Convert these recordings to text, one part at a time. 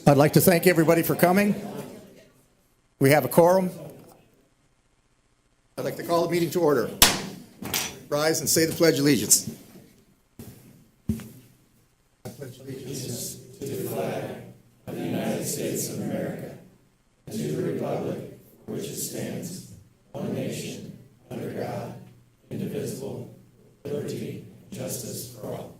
I'd like to thank everybody for coming. We have a quorum. I'd like to call the meeting to order. Rise and say the Pledge of Allegiance. I pledge allegiance to the flag of the United States of America and to the republic for which it stands, one nation, under God, indivisible, with liberty and justice for all.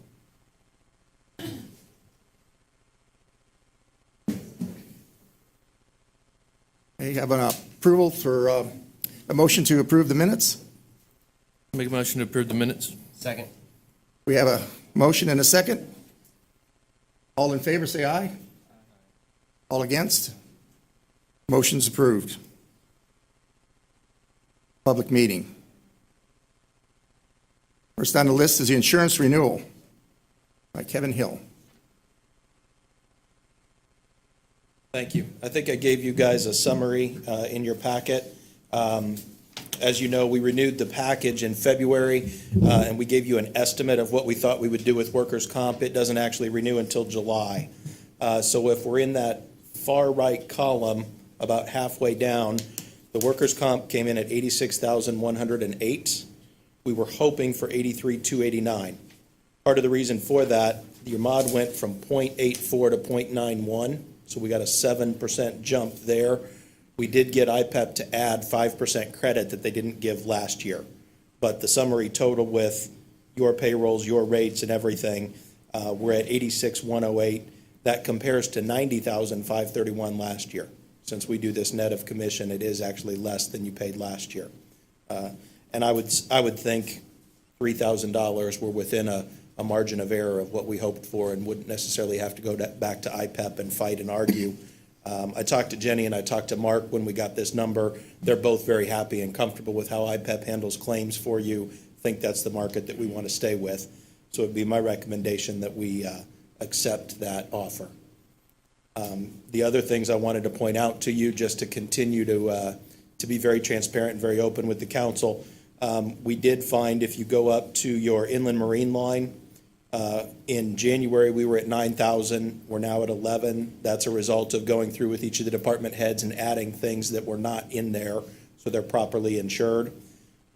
We have an approval for a motion to approve the minutes. Make a motion to approve the minutes. Second. We have a motion and a second. All in favor, say aye. All against? Motion's approved. Public meeting. First on the list is the insurance renewal by Kevin Hill. Thank you. I think I gave you guys a summary in your packet. As you know, we renewed the package in February, and we gave you an estimate of what we thought we would do with workers' comp. It doesn't actually renew until July. So if we're in that far right column, about halfway down, the workers' comp came in at $86,108. We were hoping for $83,289. Part of the reason for that, your mod went from 0.84 to 0.91. So we got a 7% jump there. We did get IPEP to add 5% credit that they didn't give last year. But the summary total with your payrolls, your rates, and everything, we're at 86,108. That compares to 90,531 last year. Since we do this net of commission, it is actually less than you paid last year. And I would think $3,000 were within a margin of error of what we hoped for and wouldn't necessarily have to go back to IPEP and fight and argue. I talked to Jenny and I talked to Mark when we got this number. They're both very happy and comfortable with how IPEP handles claims for you. Think that's the market that we want to stay with. So it'd be my recommendation that we accept that offer. The other things I wanted to point out to you, just to continue to be very transparent and very open with the council, we did find if you go up to your inland marine line, in January, we were at 9,000. We're now at 11. That's a result of going through with each of the department heads and adding things that were not in there, so they're properly insured.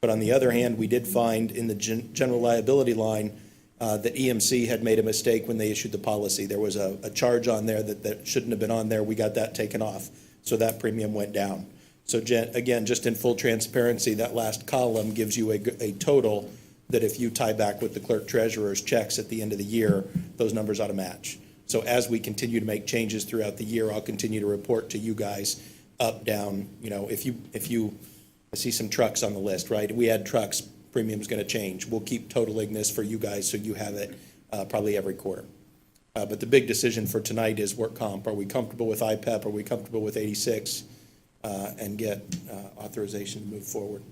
But on the other hand, we did find in the general liability line that EMC had made a mistake when they issued the policy. There was a charge on there that shouldn't have been on there. We got that taken off, so that premium went down. So again, just in full transparency, that last column gives you a total that if you tie back with the clerk treasurer's checks at the end of the year, those numbers ought to match. So as we continue to make changes throughout the year, I'll continue to report to you guys up, down. You know, if you I see some trucks on the list, right? We add trucks, premium's going to change. We'll keep totaling this for you guys so you have it probably every quarter. But the big decision for tonight is work comp. Are we comfortable with IPEP? Are we comfortable with 86? And get authorization to move forward.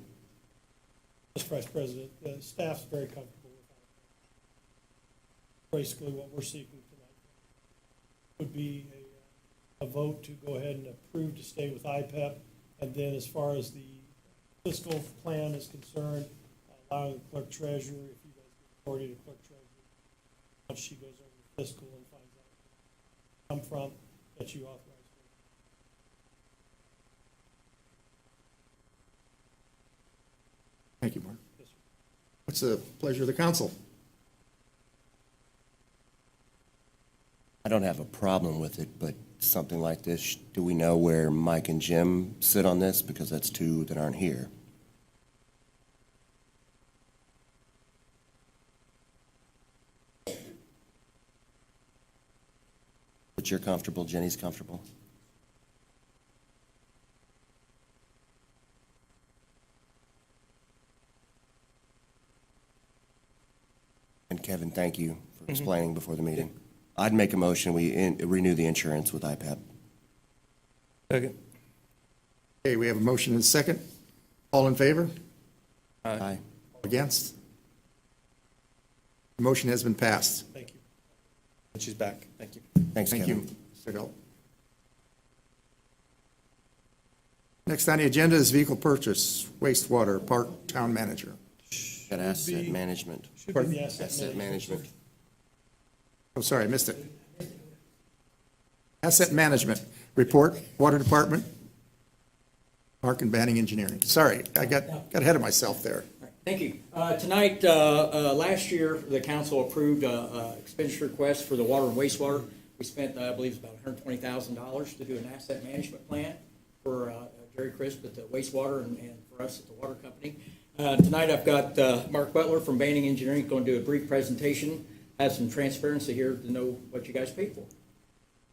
Mr. Vice President, the staff's very comfortable with that. Basically, what we're seeking tonight would be a vote to go ahead and approve to stay with IPEP, and then as far as the fiscal plan is concerned, allowing the clerk treasurer, if you guys give authority to clerk treasurer, once she goes over the fiscal and finds out where it come from, that you authorize. Thank you, Mark. What's the pleasure of the council? I don't have a problem with it, but something like this, do we know where Mike and Jim sit on this? Because that's two that aren't here. But you're comfortable, Jenny's comfortable? And Kevin, thank you for explaining before the meeting. I'd make a motion, we renew the insurance with IPEP. Second. Okay, we have a motion and a second. All in favor? Aye. Against? The motion has been passed. Thank you. And she's back. Thank you. Thanks, Thank Kevin. you, Mr. Hill. Next on the agenda is vehicle purchase, wastewater, park town manager. Got asset management. Should be the asset Asset management. Oh, sorry, I missed it. Asset management report, Water Department, Park and Banning Engineering. Sorry, I got ahead of myself there. Thank you. Tonight, last year, the council approved a expenditure request for the water and wastewater. We spent, I believe, it's about $120,000 to do an asset management plan for Jerry Crisp at the wastewater and for us at the water company. Tonight, I've got Mark Butler from Banning Engineering going to do a brief presentation, have some transparency here to know what you guys paid for.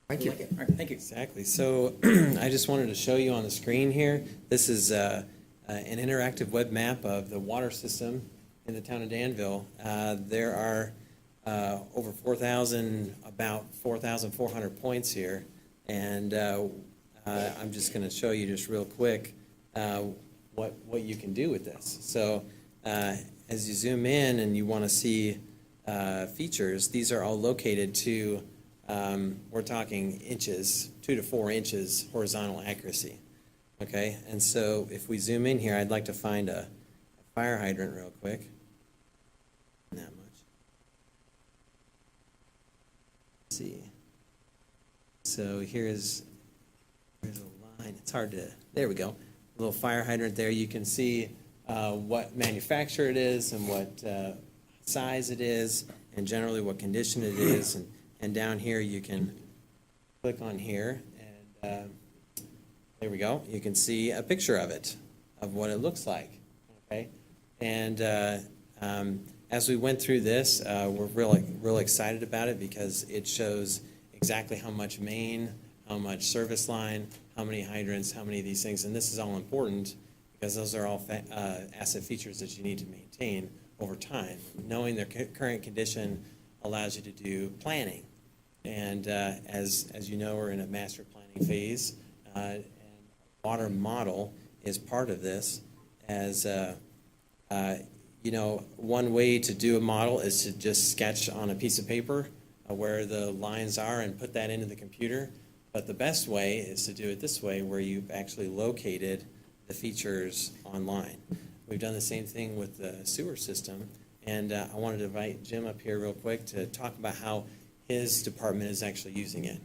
Thank you. All right, thank you. Exactly. So I just wanted to show you on the screen here, this is an interactive web map of the water system in the town of Danville. There are over 4,000, about 4,400 points here. And I'm just going to show you just real quick what you can do with this. So as you zoom in and you want to see features, these are all located to we're talking inches, 2 to 4 inches horizontal accuracy. Okay, and so if we zoom in here, I'd like to find a fire hydrant real quick. Not much. Let's see. So here's a line. It's hard to, there we go. A little fire hydrant there. You can see what manufacturer it is and what size it is and generally what condition it is. And down here, you can click on here, and there we go. You can see a picture of it, of what it looks like, okay? And as we went through this, we're really excited about it because it shows exactly how much main, how much service line, how many hydrants, how many of these things. And this is all important because those are all asset features that you need to maintain over time. Knowing their current condition allows you to do planning. And as you know, we're in a master planning phase, and water model is part of this. As you know, one way to do a model is to just sketch on a piece of paper where the lines are and put that into the computer. But the best way is to do it this way, where you've actually located the features online. We've done the same thing with the sewer system, and I wanted to invite Jim up here real quick to talk about how his department is actually using it.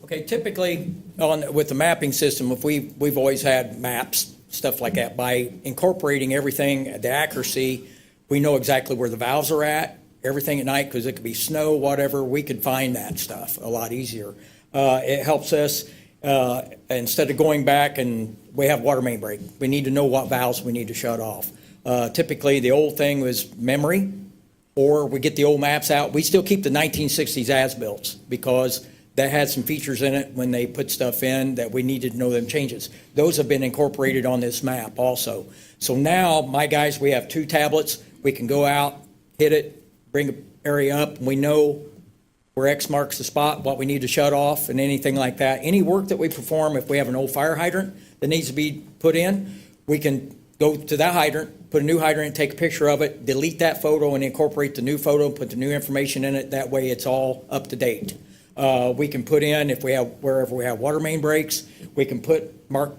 Okay, typically with the mapping system, if we've always had maps, stuff like that. By incorporating everything, the accuracy, we know exactly where the valves are at, everything at night, because it could be snow, whatever, we could find that stuff a lot easier. It helps us, instead of going back and we have water main break, we need to know what valves we need to shut off. Typically, the old thing was memory, or we get the old maps out. We still keep the 1960s as-built because that had some features in it when they put stuff in that we needed to know them changes. Those have been incorporated on this map also. So now, my guys, we have 2 tablets. We can go out, hit it, bring an area up, and we know where X marks the spot, what we need to shut off, and anything like that. Any work that we perform, if we have an old fire hydrant that needs to be put in, we can go to that hydrant, put a new hydrant, take a picture of it, delete that photo, and incorporate the new photo, put the new information in it. That way, it's all up to date. We can put in, if we have, wherever we have water main breaks, we can mark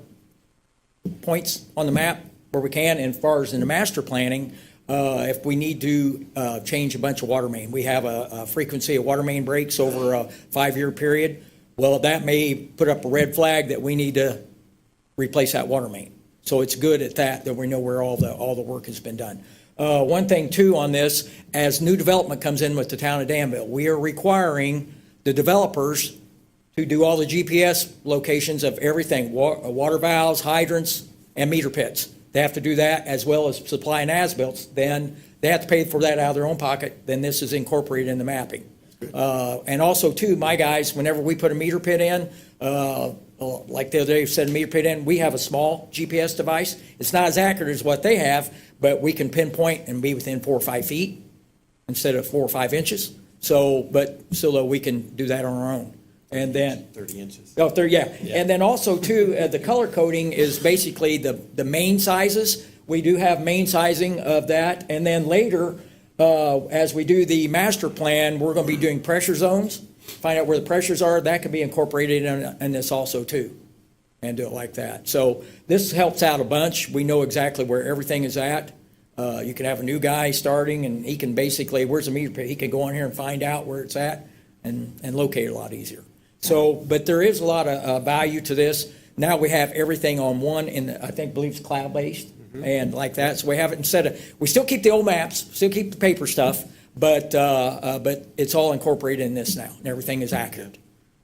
points on the map where we can. And as far as in the master planning, if we need to change a bunch of water main, we have a frequency of water main breaks over a 5-year period. Well, that may put up a red flag that we need to replace that water main. So it's good at that we know where all the work has been done. One thing too on this, as new development comes in with the town of Danville, we are requiring the developers to do all the GPS locations of everything, water valves, hydrants, and meter pits. They have to do that as well as supply and as-built. Then they have to pay for that out of their own pocket. Then this is incorporated in the mapping. And also too, my guys, whenever we put a meter pit in, like the other day said, a meter pit in, we have a small GPS device. It's not as accurate as what they have, but we can pinpoint and be within 4 or 5 feet instead of 4 or 5 inches. So, but still, though, we can do that on our own. And then 30 inches. Oh, there, yeah. And then also too, the color coding is basically the main sizes. We do have main sizing of that. And then later, as we do the master plan, we're going to be doing pressure zones, find out where the pressures are. That can be incorporated in this also too, and do it like that. So this helps out a bunch. We know exactly where everything is at. You can have a new guy starting, and he can basically, where's the meter pit? He can go on here and find out where it's at and locate it a lot easier. So, but there is a lot of value to this. Now we have everything on one, and I believe it's cloud-based and like that. So we have it instead of, we still keep the old maps, still keep the paper stuff, but it's all incorporated in this now, and everything is accurate.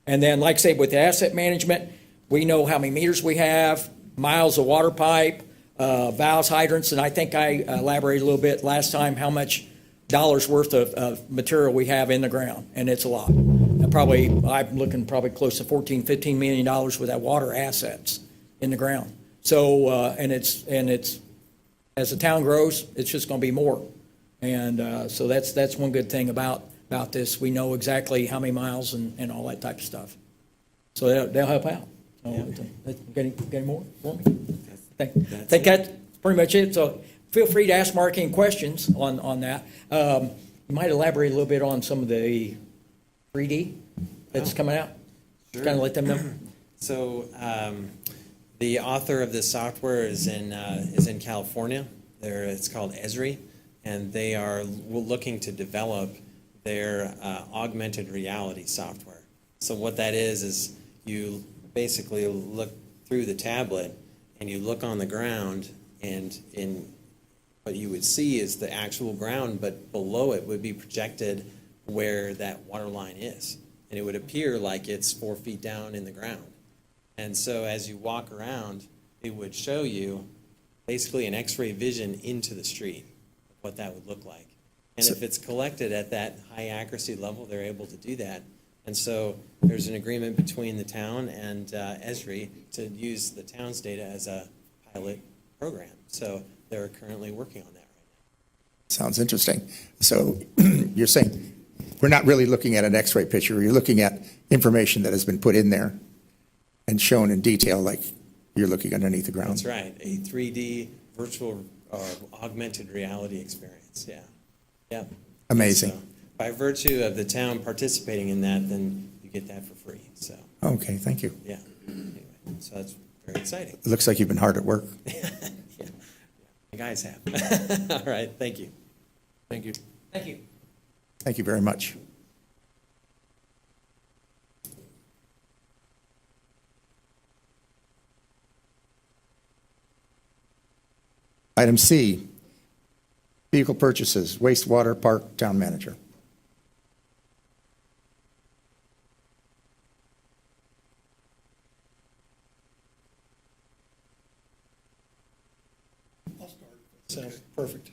And then, like I say, with the asset management, we know how many meters we have, miles of water pipe, valves, hydrants, and I think I elaborated a little bit last time how much dollars worth of material we have in the ground, and it's a lot. And probably, I'm looking probably close to $14-15 million with that water assets in the ground. So, and it's, as the town grows, it's just gonna be more. And so that's one good thing about this. We know exactly how many miles and all that type of stuff. So they'll help out. So, Got any more for me? I think that's pretty much it. So feel free to ask Mark any questions on that. You might elaborate a little bit on some of the 3D that's coming out? Sure. Kind of let them know. So the author of this software is in California. It's called Esri, and they are looking to develop their augmented reality software. So what that is you basically look through the tablet and you look on the ground, and in what you would see is the actual ground, but below it would be projected where that water line is. And it would appear like it's 4 feet down in the ground. And so as you walk around, it would show you basically an X-ray vision into the street, of what that would look like. And if it's collected at that high accuracy level, they're able to do that. And so there's an agreement between the town and Esri to use the town's data as a pilot program. So they're currently working on that right now. Sounds interesting. So you're saying we're not really looking at an X-ray picture. You're looking at information that has been put in there and shown in detail, like you're looking underneath the ground. That's right, a 3D virtual augmented reality experience, yeah. Yeah. Amazing. So, by virtue of the town participating in that, then you get that for free, so, Okay, thank you. yeah. Anyway, so that's very exciting. It looks like you've been hard at work. Yeah, you guys have. All right, thank you. Thank you. Thank you. Thank you very much. Item C, vehicle purchases, wastewater park town manager. I'll start. Sounds perfect.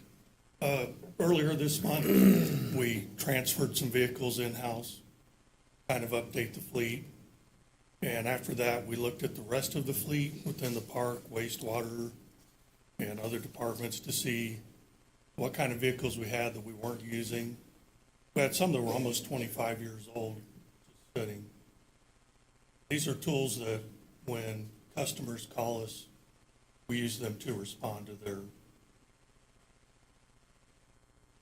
Earlier this month, we transferred some vehicles in-house, kind of update the fleet. And after that, we looked at the rest of the fleet within the park, wastewater, and other departments to see what kind of vehicles we had that we weren't using. We had some that were almost 25 years old, just sitting. These are tools that when customers call us, we use them to respond to their.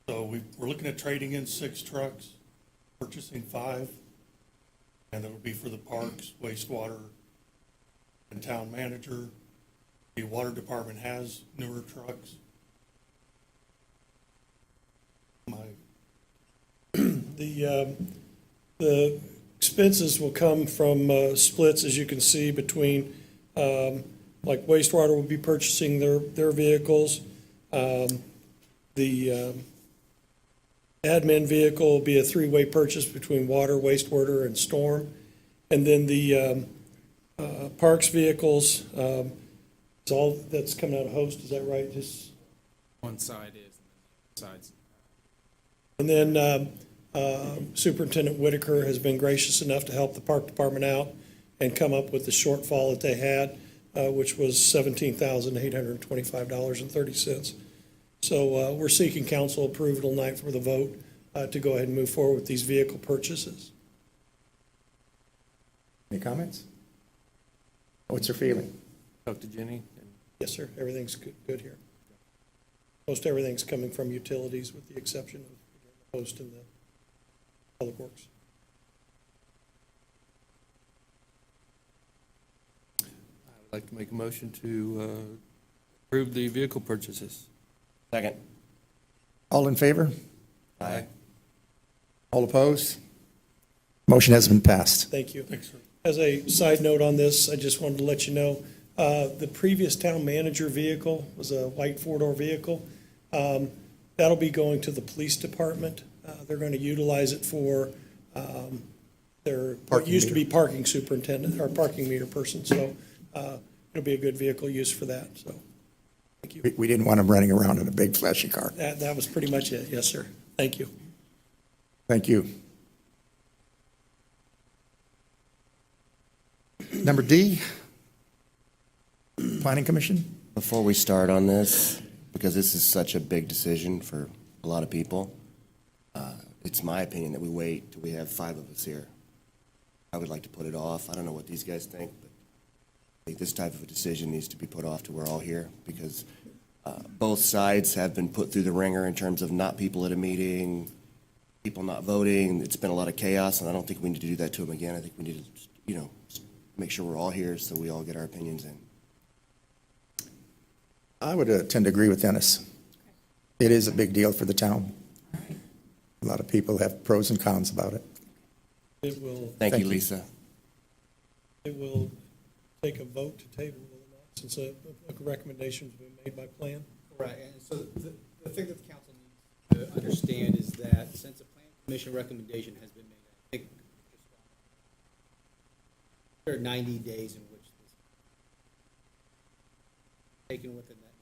So we're looking at trading in 6 trucks, purchasing 5, and it'll be for the parks, wastewater, and town manager. The water department has newer trucks. The expenses will come from splits, as you can see, between, like wastewater will be purchasing their vehicles. The admin vehicle will be a 3-way purchase between water, wastewater, and storm. And then the parks vehicles, it's all that's coming out of host, is that right? Just. One side is, and the other side's. And then Superintendent Whitaker has been gracious enough to help the park department out and come up with the shortfall that they had, which was $17,825.30. So we're seeking council approval tonight for the vote to go ahead and move forward with these vehicle purchases. Any comments? What's your feeling? Talk to Jenny. Yes, sir. Everything's good here. Most everything's coming from utilities with the exception of the post and the public works. I would like to make a motion to approve the vehicle purchases. Second. All in favor? Aye. All opposed? Motion has been passed. Thank you. As a side note on this, I just wanted to let you know, the previous town manager vehicle was a white four-door vehicle. That'll be going to the police department. They're going to utilize it for their, what used to be parking superintendent, or parking meter person, so it'll be a good vehicle use for that, so, thank you. We didn't want him running around in a big flashy car. That was pretty much it, yes, sir. Thank you. Thank you. Number D, Planning Commission. Before we start on this, because this is such a big decision for a lot of people, it's my opinion that we wait till we have 5 of us here. I would like to put it off. I don't know what these guys think, but I think this type of a decision needs to be put off till we're all here, because both sides have been put through the ringer in terms of not people at a meeting, people not voting. It's been a lot of chaos, and I don't think we need to do that to them again. I think we need to, make sure we're all here so we all get our opinions in. I would tend to agree with Dennis. It is a big deal for the town. A lot of people have pros and cons about it. It will, Thank Thank you, you. Lisa. it will take a vote to table, will it not, since a recommendation's been made by plan? Right, and so the thing that the council needs to understand is that since a plan commission recommendation has been made, I think there are 90 days in which this taken within that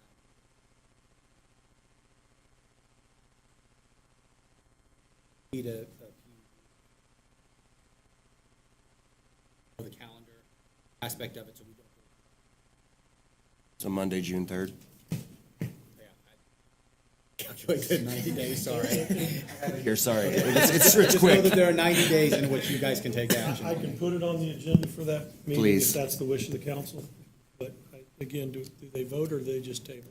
90. Need a the calendar aspect of it, so we don't. So Monday, June 3rd. Calculated 90 days, sorry. Here, sorry. It's It's know that there are 90 days in which you guys can take action. I can put it on the agenda for that meeting Please. if that's the wish of the council. But again, do they vote or do they just table?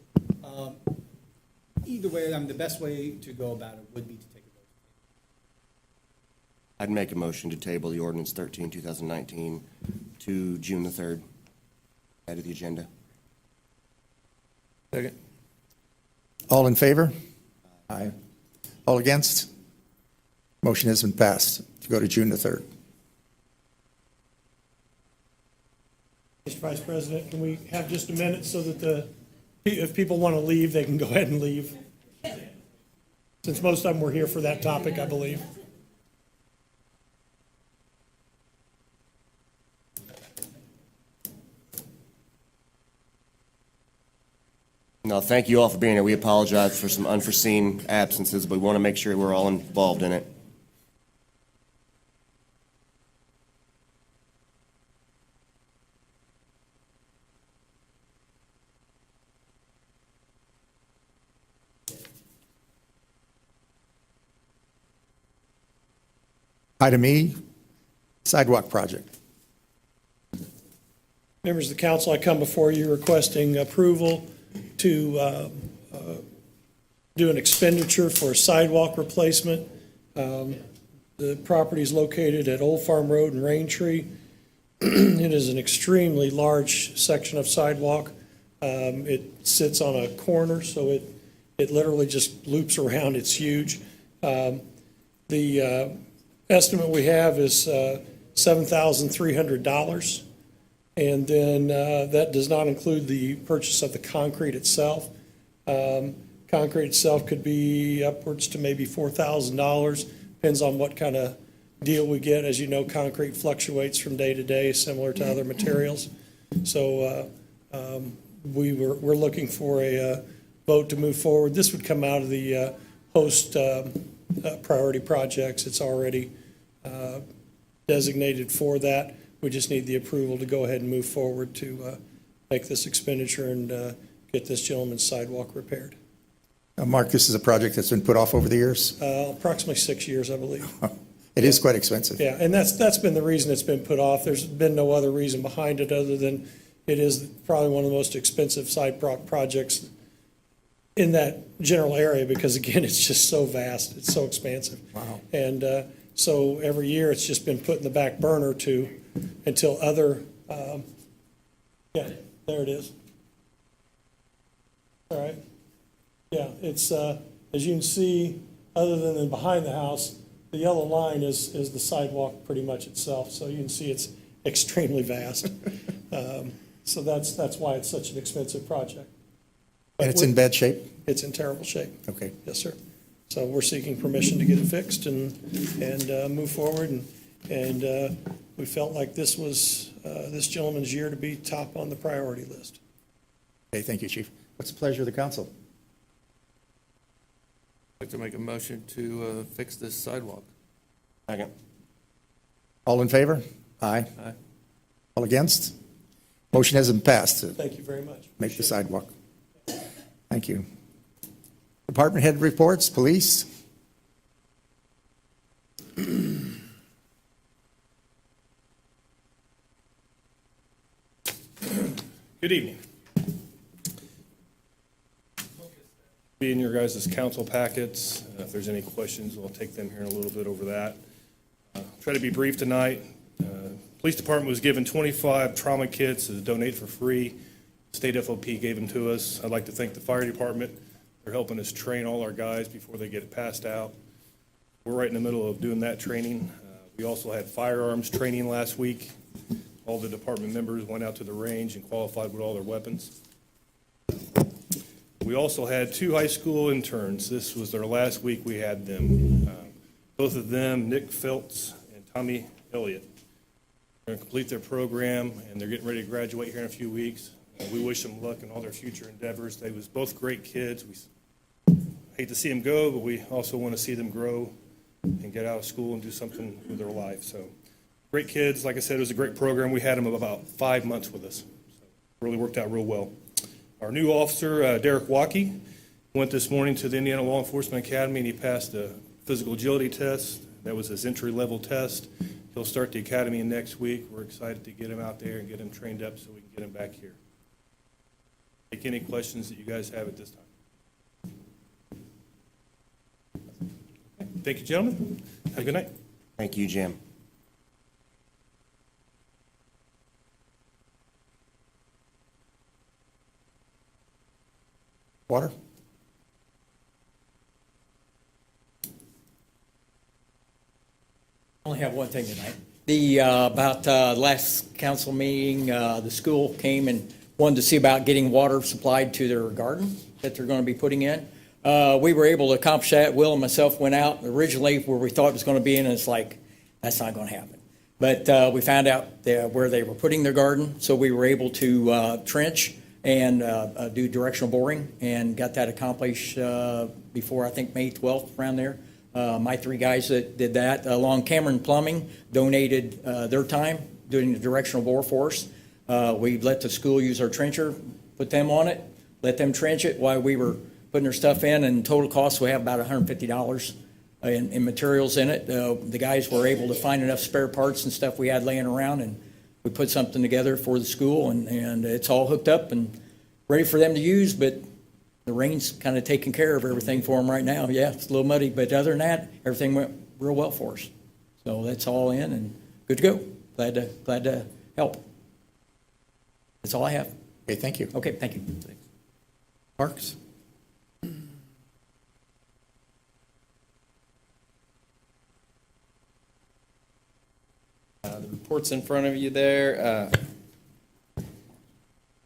Either way, the best way to go about it would be to take a vote. I'd make a motion to table the ordinance 13, 2019 to June the 3rd. Add to the agenda. Second. All in favor? Aye. All against? Motion has been passed to go to June the 3rd. Mr. Vice President, can we have just a minute so that if people want to leave, they can go ahead and leave? Since most of them were here for that topic, I believe. No, thank you all for being here. We apologize for some unforeseen absences, but we want to make sure we're all involved in it. Item E, sidewalk project. Members of the council, I come before you requesting approval to do an expenditure for sidewalk replacement. The property is located at Old Farm Road and Rain Tree. It is an extremely large section of sidewalk. It sits on a corner, so it literally just loops around. It's huge. The estimate we have is $7,300. And then that does not include the purchase of the concrete itself. Concrete itself could be upwards to maybe $4,000, depends on what kind of deal we get. As you know, concrete fluctuates from day to day, similar to other materials. So we're looking for a vote to move forward. This would come out of the host priority projects. It's already designated for that. We just need the approval to go ahead and move forward to make this expenditure and get this gentleman's sidewalk repaired. Mark, this is a project that's been put off over the years. Approximately 6 years, I believe. It is quite expensive. Yeah, and that's been the reason it's been put off. There's been no other reason behind it other than it is probably one of the most expensive projects in that general area because, again, it's just so vast. It's so expansive. Wow. And so every year it's just been put in the back burner until other, yeah, there it is. All right. Yeah, it's, as you can see, other than behind the house, the yellow line is the sidewalk pretty much itself, so you can see it's extremely vast. So that's why it's such an expensive project. And it's in bad shape? It's in terrible shape. Okay. Yes, sir. So we're seeking permission to get it fixed and move forward, and we felt like this was this gentleman's year to be top on the priority list. Okay, thank you, Chief. What's the pleasure of the council? I'd like to make a motion to fix this sidewalk. Second. All in favor? Aye. Aye. All against? Motion hasn't passed to Thank you very much. make the sidewalk. Thank you. Department head reports, police? Good evening. Be in your guys' council packets. If there's any questions, we'll take them here in a little bit over that. Try to be brief tonight. Police Department was given 25 trauma kits to donate for free. State FOP gave them to us. I'd like to thank the fire department. They're helping us train all our guys before they get passed out. We're right in the middle of doing that training. We also had firearms training last week. All the department members went out to the range and qualified with all their weapons. We also had 2 high school interns. This was their last week we had them. Both of them, Nick Phelps and Tommy Elliott, are going to complete their program, and they're getting ready to graduate here in a few weeks. We wish them luck in all their future endeavors. They was both great kids. We hate to see them go, but we also want to see them grow and get out of school and do something with their life. So, great kids. Like I said, it was a great program. We had them about 5 months with us. So, really worked out real well. Our new officer, Derek Waukee, went this morning to the Indiana Law Enforcement Academy, and he passed a physical agility test. That was his entry-level test. He'll start the academy next week. We're excited to get him out there and get him trained up so we can get him back here. Take any questions that you guys have at this time. Thank you, gentlemen. Have a good night. Thank you, Jim. Water? I only have one thing tonight. About last council meeting, the school came and wanted to see about getting water supplied to their garden that they're going to be putting in. We were able to accomplish that. Will and myself went out originally where we thought it was going to be, and it's like, that's not going to happen. But we found out where they were putting their garden, so we were able to trench and do directional boring and got that accomplished before, I think, May 12th, around there. My 3 guys that did that, along Cameron Plumbing, donated their time doing the directional bore for us. We let the school use our trencher, put them on it, let them trench it while we were putting their stuff in, and total cost, we have about $150 in materials in it. The guys were able to find enough spare parts and stuff we had laying around, and we put something together for the school, and it's all hooked up and ready for them to use, but the rain's kind of taking care of everything for them right now. Yeah, it's a little muddy, but other than that, everything went real well for us. So that's all in and good to go. Glad to help. That's all I have. Okay, thank you. Okay, thank you. Parks? The report's in front of you there.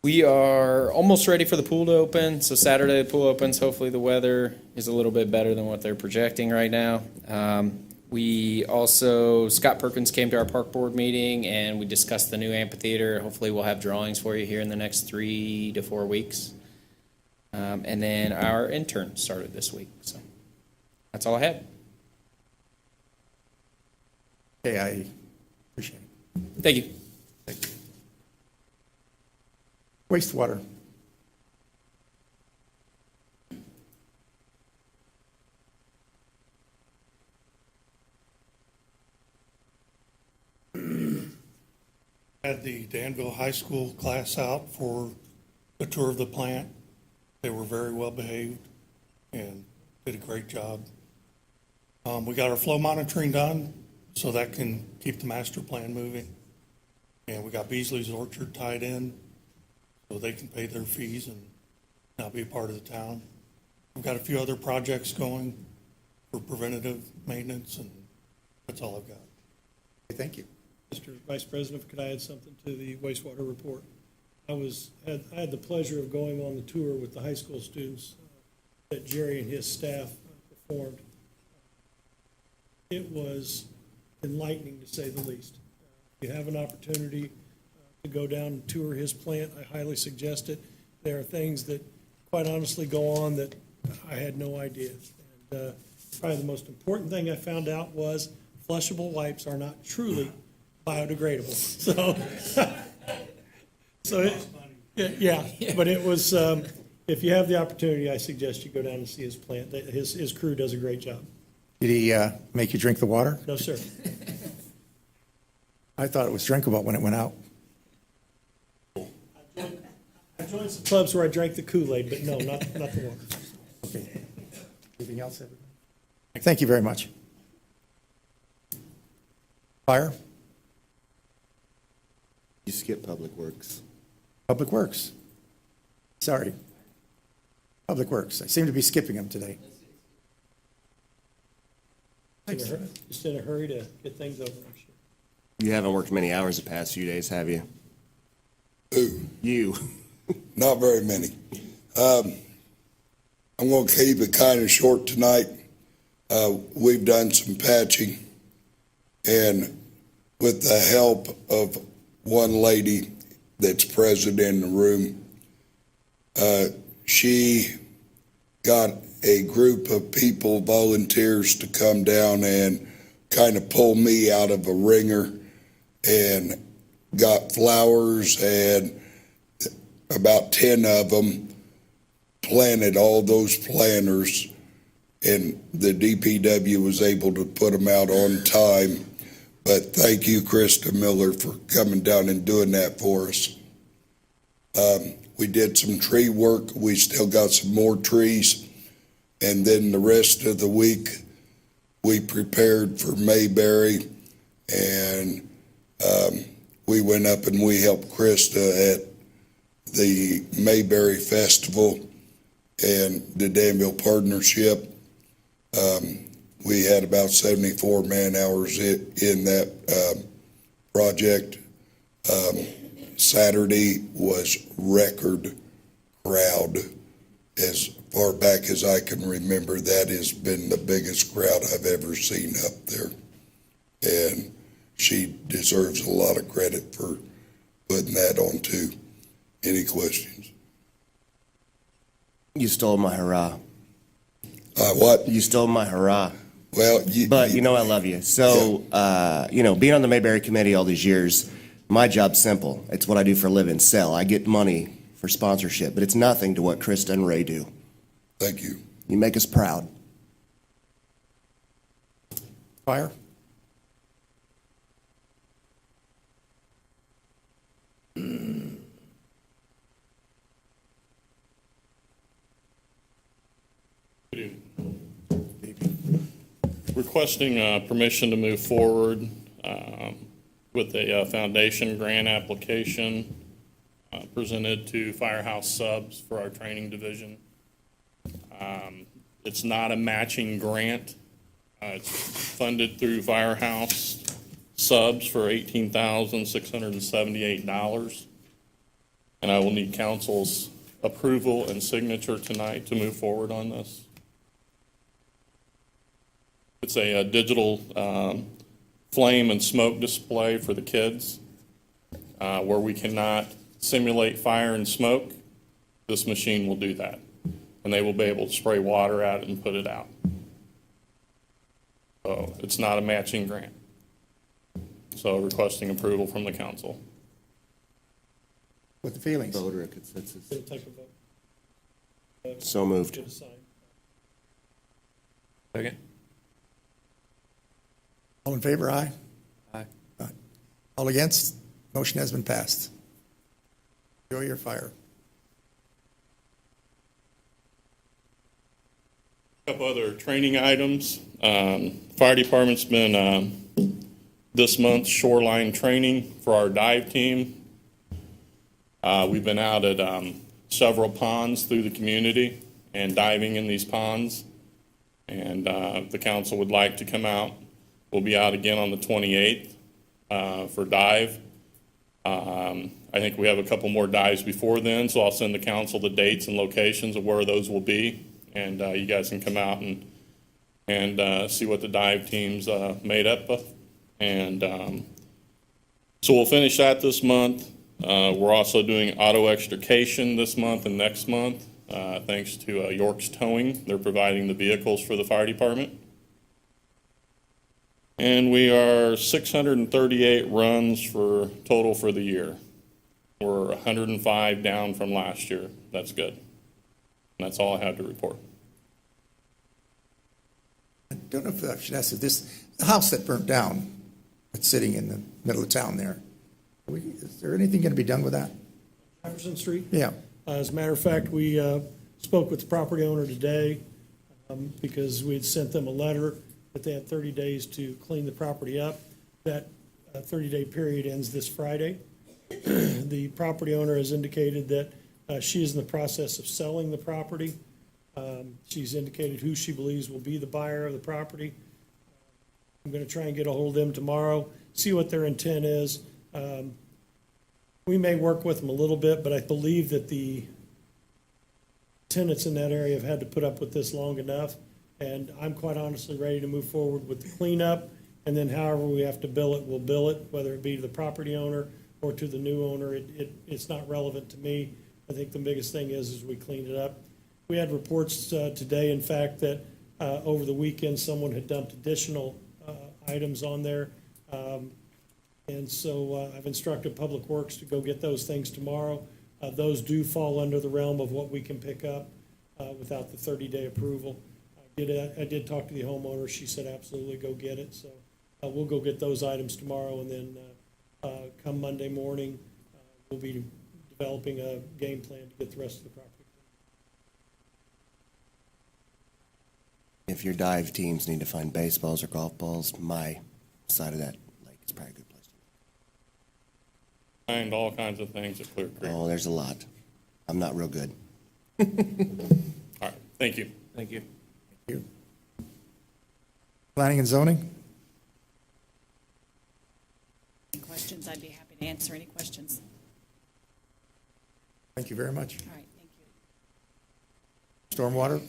We are almost ready for the pool to open. So Saturday the pool opens. Hopefully the weather is a little bit better than what they're projecting right now. We also, Scott Perkins came to our park board meeting and we discussed the new amphitheater. Hopefully we'll have drawings for you here in the next 3 to 4 weeks. And then our intern started this week. So that's all I had. Okay, I appreciate it. Thank you. Wastewater? Had the Danville High School class out for the tour of the plant. They were very well behaved and did a great job. We got our flow monitoring done, so that can keep the master plan moving. And we got Beasley's Orchard tied in, so they can pay their fees and now be a part of the town. We've got a few other projects going for preventative maintenance and That's all I've got. Thank you. Mr. Vice President, could I add something to the wastewater report? I had the pleasure of going on the tour with the high school students that Jerry and his staff performed. It was enlightening, to say the least. If you have an opportunity to go down and tour his plant, I highly suggest it. There are things that, quite honestly, go on that I had no idea. And probably the most important thing I found out was flushable wipes are not truly biodegradable. Yeah, but it was, if you have the opportunity, I suggest you go down and see his plant. His crew does a great job. Did he make you drink the water? No, sir. I thought it was drinkable when it went out. I joined some clubs where I drank the Kool-Aid, but no, not the water. Okay. Anything else, everybody? Thank you very much. Fire? You skip Public Works. Public Works. Sorry. Public Works. I seem to be skipping them today. Just in a hurry to get things over, I'm sure. You haven't worked many hours the past few days, have you? Who? You. Not very many. I'm going to keep it kind of short tonight. We've done some patching, and with the help of one lady that's present in the room, she got a group of people, volunteers, to come down and kind of pull me out of a ringer, and got flowers, and about 10 of them planted all those planters, and the DPW was able to put them out on time. But thank you, Krista Miller, for coming down and doing that for us. We did some tree work. We still got some more trees. And then the rest of the week, we prepared for Mayberry, and we went up and we helped Krista at the Mayberry Festival and the Danville Partnership. We had about 74 man-hours in that project. Saturday was record crowd. As far back as I can remember, that has been the biggest crowd I've ever seen up there. And she deserves a lot of credit for putting that on too. Any questions? You stole my hurrah. What? You stole my hurrah. Well, But you know I love you. So, being on the Mayberry Committee all these years, my job's simple. It's what I do for a living, sell. I get money for sponsorship, but it's nothing to what Krista and Ray do. Thank you. You make us proud. Fire? Requesting permission to move forward with a foundation grant application presented to Firehouse Subs for our training division. It's not a matching grant. It's funded through Firehouse Subs for $18,678. And I will need council's approval and signature tonight to move forward on this. It's a digital flame and smoke display for the kids where we cannot simulate fire and smoke. This machine will do that. And they will be able to spray water at it and put it out. So it's not a matching grant. So requesting approval from the council. With the feelings? Vote or a consensus. It'll take a vote. So moved. Get a sign. Second? All in favor, aye? Aye. All against? Motion has been passed. Enjoy your fire. Couple other training items. Fire department's been this month shoreline training for our dive team. We've been out at several ponds through the community and diving in these ponds. And the council would like to come out We'll be out again on the 28th for dive. I think we have a couple more dives before then, so I'll send the council the dates and locations of where those will be, and you guys can come out and see what the dive team's made up of. And so we'll finish that this month. We're also doing auto extrication this month and next month, thanks to York's Towing. They're providing the vehicles for the fire department. And we are 638 runs for total for the year. We're 105 down from last year. That's good. And that's all I have to report. I don't know if I should ask you this, the house that burnt down, that's sitting in the middle of town there, is there anything going to be done with that? Jefferson Street? Yeah. As a matter of fact, we spoke with the property owner today because we had sent them a letter that they had 30 days to clean the property up. That 30-day period ends this Friday. The property owner has indicated that she is in the process of selling the property. She's indicated who she believes will be the buyer of the property. I'm going to try and get a hold of them tomorrow, see what their intent is. We may work with them a little bit, but I believe that the tenants in that area have had to put up with this long enough. And I'm quite honestly ready to move forward with the cleanup. And then however we have to bill it, we'll bill it, whether it be to the property owner or to the new owner. It's not relevant to me. I think the biggest thing is we cleaned it up. We had reports today, in fact, that over the weekend, someone had dumped additional items on there. And so I've instructed Public Works to go get those things tomorrow. Those do fall under the realm of what we can pick up without the 30-day approval. I did talk to the homeowner. She said absolutely go get it. So we'll go get those items tomorrow, and then come Monday morning, we'll be developing a game plan to get the rest of the property. If your dive teams need to find baseballs or golf balls, my side of that lake is probably a good place. Find all kinds of things at Clear Creek. Oh, there's a lot. I'm not real good. All right, thank you. Thank you. You. Planning and zoning? Questions, I'd be happy to answer any questions. Thank you very much. All right, thank you. Stormwater?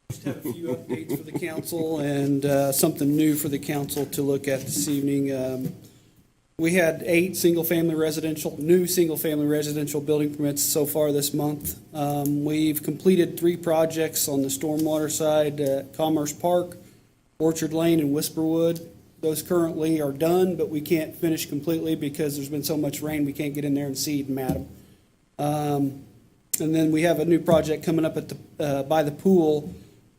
Just have a few updates for the council and something new for the council to look at this evening. We had 8 new single-family residential building permits so far this month. We've completed 3 projects on the stormwater side, Commerce Park, Orchard Lane, and Whisperwood. Those currently are done, but we can't finish completely because there's been so much rain, we can't get in there and seed and mat them. And then we have a new project coming up at by the pool.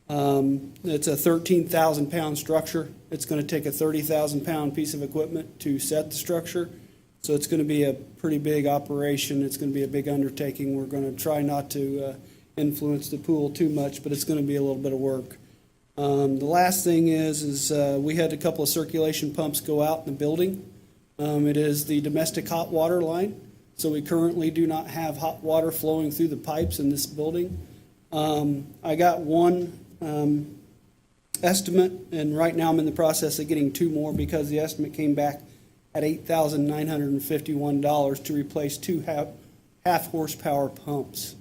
It's a 13,000-pound structure. It's going to take a 30,000-pound piece of equipment to set the structure. So it's going to be a pretty big operation. It's going to be a big undertaking. We're going to try not to influence the pool too much, but it's going to be a little bit of work. The last thing is we had a couple of circulation pumps go out in the building. It is the domestic hot water line. So we currently do not have hot water flowing through the pipes in this building. I got one estimate, and right now I'm in the process of getting 2 more because the estimate came back at $8,951 to replace 2 half horsepower pumps.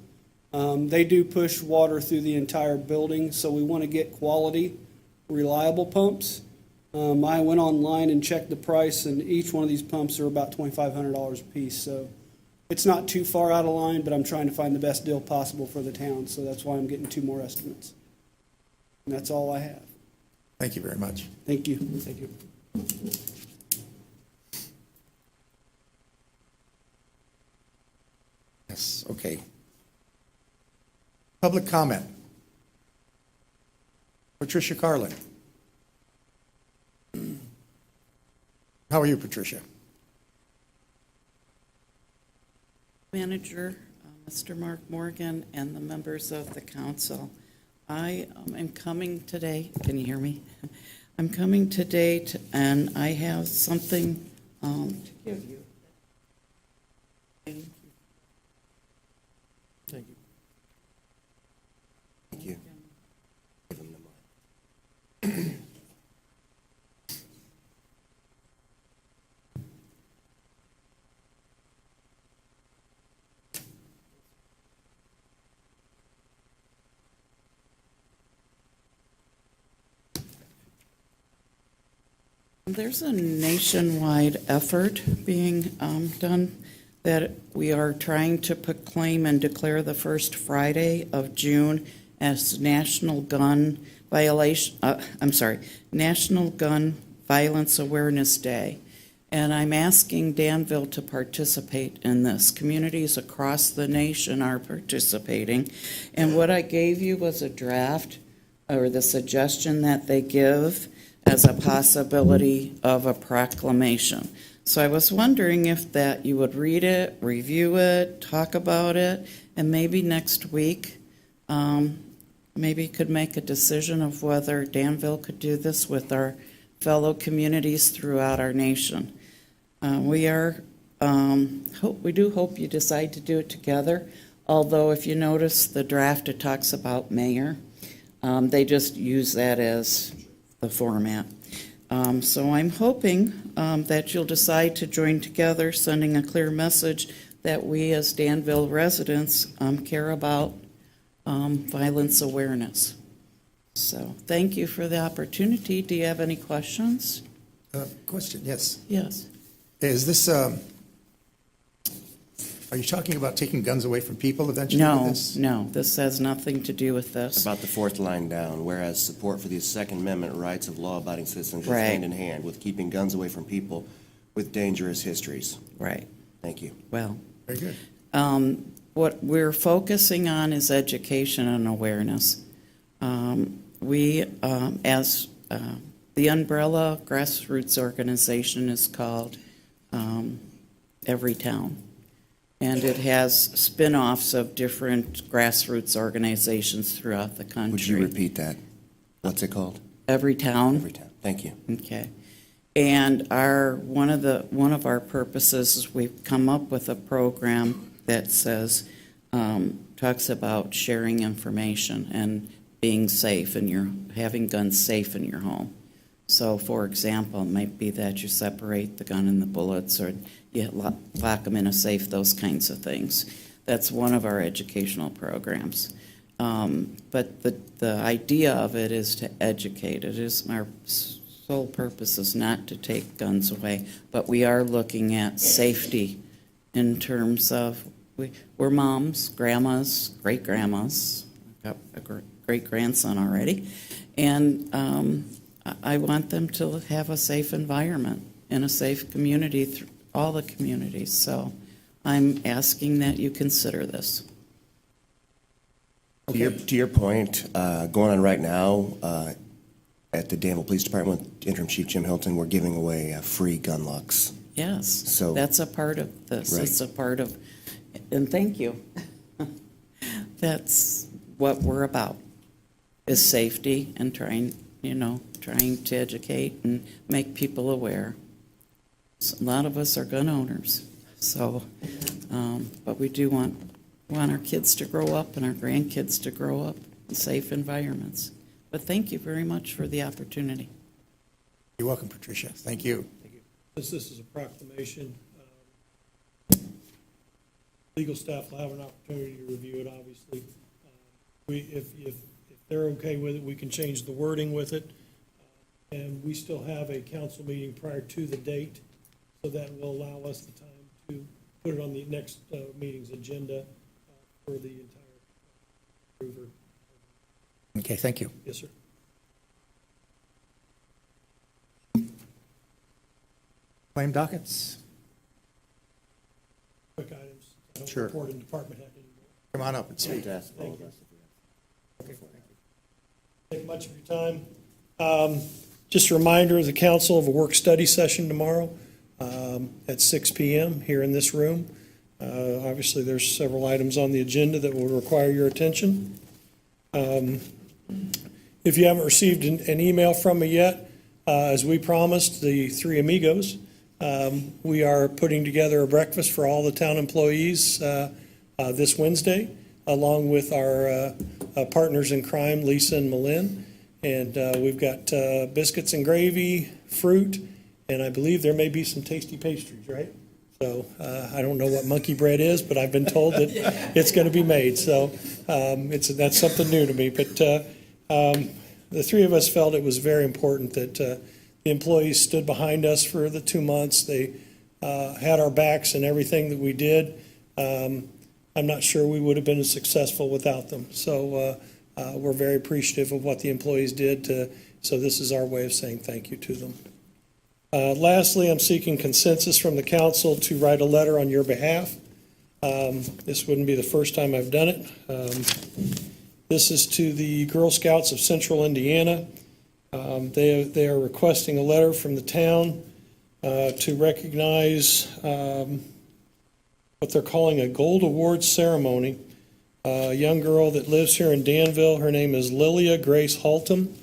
They do push water through the entire building, so we want to get quality, reliable pumps. I went online and checked the price, and each one of these pumps are about $2,500 a piece. So it's not too far out of line, but I'm trying to find the best deal possible for the town, so that's why I'm getting 2 more estimates. And that's all I have. Thank you very much. Thank you. Thank you. Yes, okay. Public comment. Patricia Carlin. How are you, Patricia? Manager, Mr. Mark Morgan, and the members of the council. I am coming today, can you hear me? I'm coming today and I have something to give you. Thank you. There's a nationwide effort being done that we are trying to proclaim and declare the first Friday of June as National Gun Violence Awareness Day. And I'm asking Danville to participate in this. Communities across the nation are participating. And what I gave you was a draft, or the suggestion that they give as a possibility of a proclamation. So I was wondering if that you would read it, review it, talk about it, and maybe next week, maybe could make a decision of whether Danville could do this with our fellow communities throughout our nation. We do hope you decide to do it together, although if you notice the draft, it talks about mayor. They just use that as the format. So I'm hoping that you'll decide to join together, sending a clear message that we as Danville residents care about violence awareness. So thank you for the opportunity. Do you have any questions? Question, yes. Yes. Is this, are you talking about taking guns away from people eventually with this? No, this has nothing to do with this. About the fourth line down, whereas support for the Second Amendment rights of law-abiding citizens goes Right. hand in hand with keeping guns away from people with dangerous histories. Right. Thank you. Well, Very good. what we're focusing on is education and awareness. The umbrella grassroots organization is called Every Town. And it has spin-offs of different grassroots organizations throughout the country. Would you repeat that? What's it called? Every Town. Every Town. Thank you. Okay. And one of our purposes is we've come up with a program that says, talks about sharing information and being safe and having guns safe in your home. So, for example, it might be that you separate the gun and the bullets, or you lock them in a safe, those kinds of things. That's one of our educational programs. But the idea of it is to educate. It is our sole purpose is not to take guns away, but we are looking at safety in terms of we're moms, grandmas, great-grandmas. I've got a great-grandson already. And I want them to have a safe environment and a safe community through all the communities. So I'm asking that you consider this. To your point, going on right now, at the Danville Police Department with Interim Chief Jim Hilton, we're giving away free gun locks. Yes, So- that's a part of this. Right. It's a part of, and thank you. That's what we're about, is safety and trying to educate and make people aware. So a lot of us are gun owners, so, but we do want our kids to grow up and our grandkids to grow up in safe environments. But thank you very much for the opportunity. You're welcome, Patricia. Thank you. Since this is a proclamation, legal staff will have an opportunity to review it, obviously. If they're okay with it, we can change the wording with it. And we still have a council meeting prior to the date, so that will allow us the time to put it on the next meeting's agenda for the entire approver. Okay, thank you. Yes, sir. Claim dockets? Quick items. I don't Sure. report in department head anymore. Come on up and speak. Okay, thank you. Take much of your time. Just a reminder of the council of a work study session tomorrow at 6 p.m. here in this room. Obviously, there's several items on the agenda that will require your attention. If you haven't received an email from me yet, as we promised, the Three Amigos, we are putting together a breakfast for all the town employees this Wednesday, along with our partners in crime, Lisa and Malin. And we've got biscuits and gravy, fruit, and I believe there may be some tasty pastries, right? So I don't know what monkey bread is, but I've been told that it's going to be made. So that's something new to me. But the three of us felt it was very important that The employees stood behind us for the 2 months. They had our backs in everything that we did. I'm not sure we would have been as successful without them. So we're very appreciative of what the employees did so this is our way of saying thank you to them. Lastly, I'm seeking consensus from the council to write a letter on your behalf. This wouldn't be the first time I've done it. This is to the Girl Scouts of Central Indiana. They are requesting a letter from the town to recognize what they're calling a Gold Award ceremony. A young girl that lives here in Danville, her name is Lilia Grace Haltom,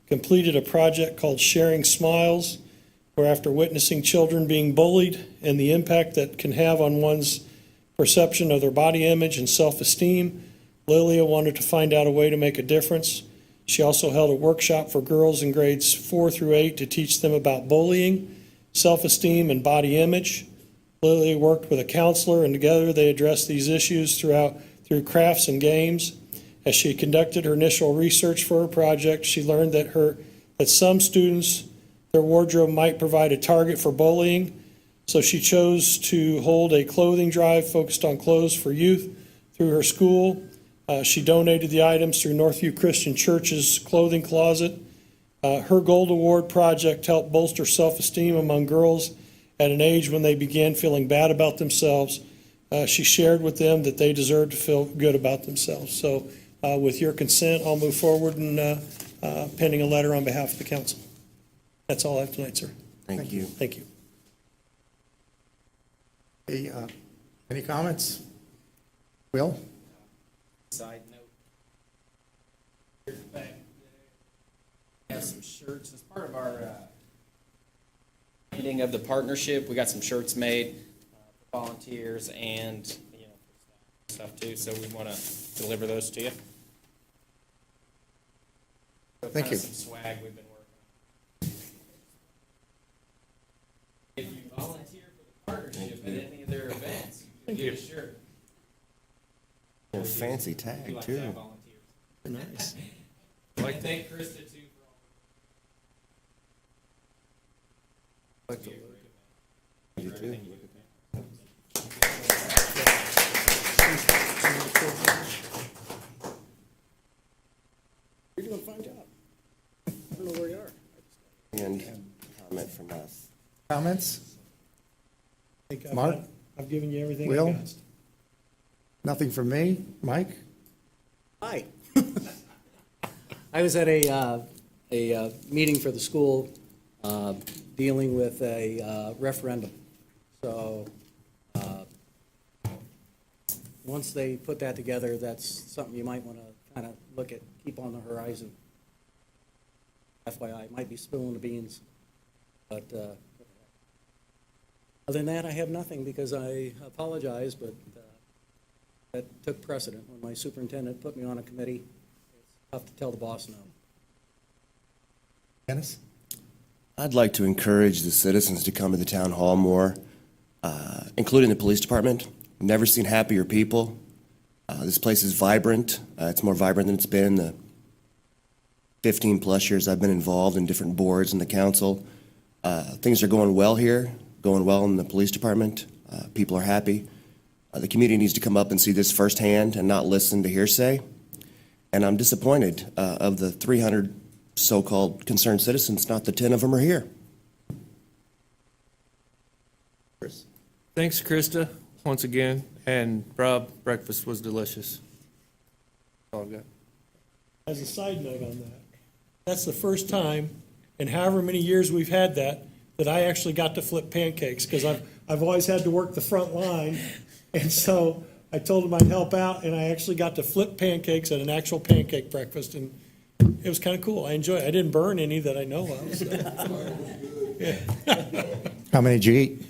completed a project called Sharing Smiles, where after witnessing children being bullied and the impact that can have on one's perception of their body image and self-esteem, Lilia wanted to find out a way to make a difference. She also held a workshop for girls in grades 4 through 8 to teach them about bullying, self-esteem, and body image. Lilia worked with a counselor, and together they addressed these issues through crafts and games. As she conducted her initial research for her project, she learned that some students, their wardrobe might provide a target for bullying, so she chose to hold a clothing drive focused on clothes for youth through her school. She donated the items through Northview Christian Church's clothing closet. Her Gold Award project helped bolster self-esteem among girls at an age when they began feeling bad about themselves. She shared with them that they deserve to feel good about themselves. So with your consent, I'll move forward and penning a letter on behalf of the council. That's all I have tonight, sir. Thank you. Thank you. Hey, any comments? Will? Side note. Here's the back. We have some shirts as part of our meeting of the partnership. We got some shirts made for volunteers and for stuff too. So we want to deliver those to you. So Thank you. Some swag we've been working on. If you volunteer for the partnership at any of their events, you can get a shirt. A fancy tag, We like too. to have volunteers. Nice. And thank Krista too for all. You too. You're doing a fine job. I don't know where you are. And comment from us. Comments? I think Mark? I've given you everything Will? I asked. Nothing from me? Mike? Hi. I was at a meeting for the school dealing with a referendum. So once they put that together, that's something you might want to kind of look at, keep on the horizon. FYI, might be spilling the beans. But other than that, I have nothing because I apologize, but that took precedent. When my superintendent put me on a committee, it's tough to tell the boss no. Dennis? I'd like to encourage the citizens to come to the town hall more, including the police department. Never seen happier people. This place is vibrant. It's more vibrant than it's been in the 15-plus years I've been involved in different boards in the council. Things are going well here, going well in the police department. People are happy. The community needs to come up and see this firsthand and not listen to hearsay. And I'm disappointed of the 300 so-called concerned citizens, not the 10 of them are here. Chris? Thanks, Krista, once again. And Rob, breakfast was delicious. That's all I've got. As a side note on that, that's the first time in however many years we've had that I actually got to flip pancakes, because I've always had to work the front line. And so I told him I'd help out, and I actually got to flip pancakes at an actual pancake breakfast, and it was kind of cool. I enjoyed it. I didn't burn any that I know of. So. Yeah. How many did you eat?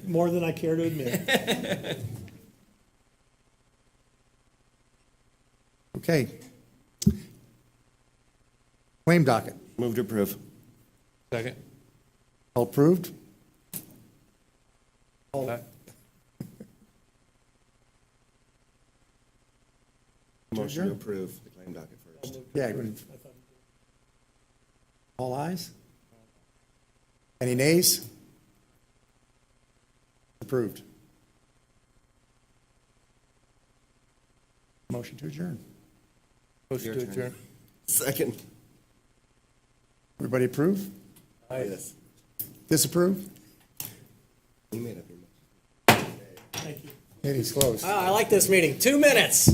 More than I care to admit. Okay. Claim docket. Move to approve. Second. All approved? Motion to approve the claim docket first. Yeah. All ayes? Any nays? Approved. Motion to adjourn. Motion to adjourn. Second. Everybody approve? Yes. Disapprove? You made up your mind. Thank you. Meeting's closed. I like this meeting. 2 minutes.